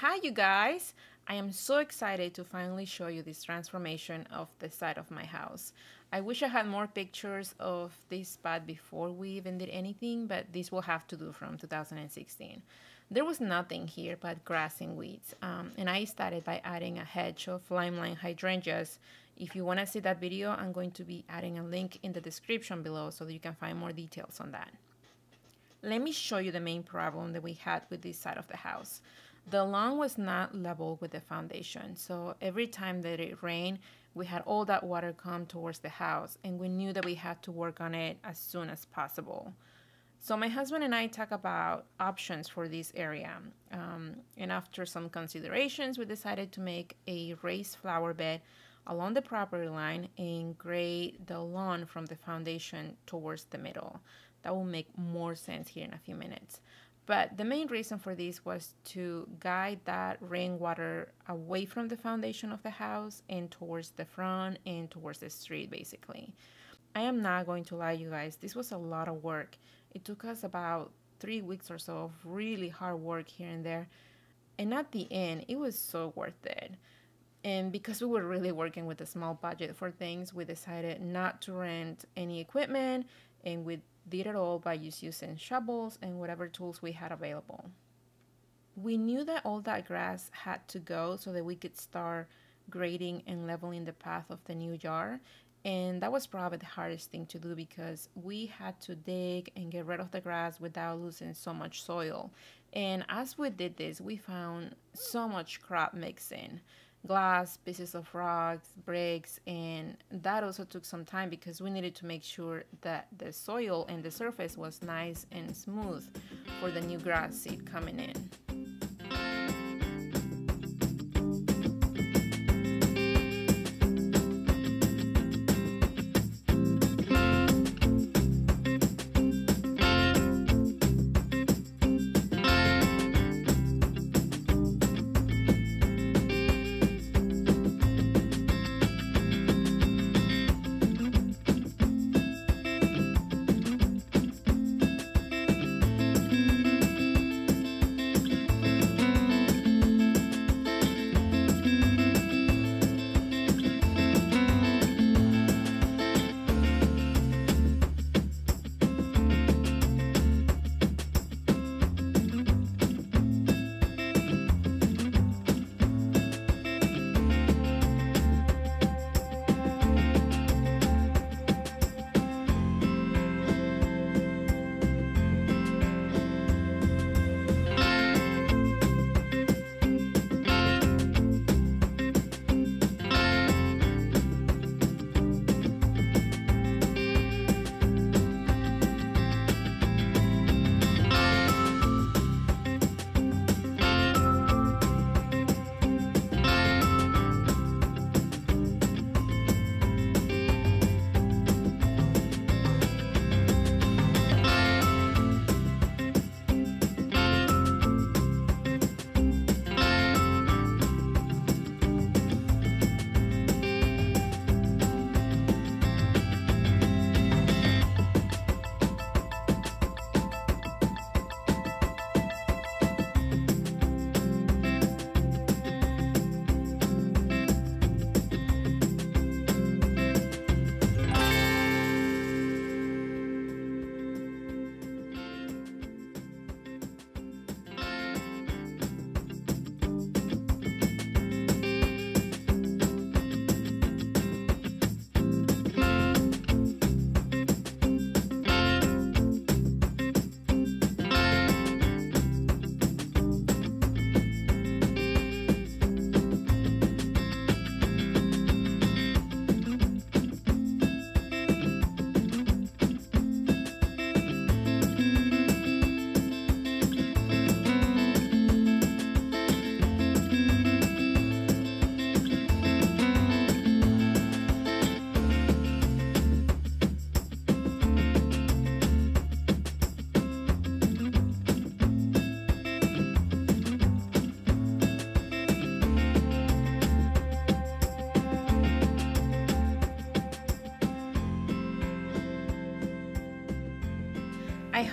Hi you guys! I am so excited to finally show you this transformation of the side of my house. I wish I had more pictures of this spot before we even did anything, but this will have to do from 2016. There was nothing here but grass and weeds, and I started by adding a hedge of limelight hydrangeas. If you want to see that video, I'm going to be adding a link in the description below so that you can find more details on that. Let me show you the main problem that we had with this side of the house. The lawn was not level with the foundation, so every time that it rained, we had all that water come towards the house, and we knew that we had to work on it as soon as possible. So my husband and I talked about options for this area, and after some considerations, we decided to make a raised flower bed along the property line and grade the lawn from the foundation towards the middle. That will make more sense here in a few minutes. But the main reason for this was to guide that rainwater away from the foundation of the house and towards the front and towards the street, basically. I am not going to lie, you guys, this was a lot of work. It took us about 3 weeks or so of really hard work here and there. And at the end, it was so worth it. And because we were really working with a small budget for things, we decided not to rent any equipment, and we did it all by just using shovels and whatever tools we had available. We knew that all that grass had to go so that we could start grading and leveling the path of the new yard. And that was probably the hardest thing to do because we had to dig and get rid of the grass without losing so much soil. And as we did this, we found so much crop mixing. Glass, pieces of rocks, bricks, and that also took some time because we needed to make sure that the soil and the surface was nice and smooth for the new grass seed coming in.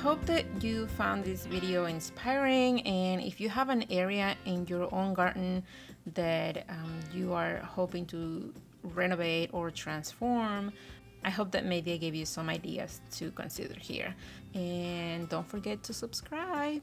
hope that you found this video inspiring, and if you have an area in your own garden that you are hoping to renovate or transform, I hope that maybe I gave you some ideas to consider here. And don't forget to subscribe.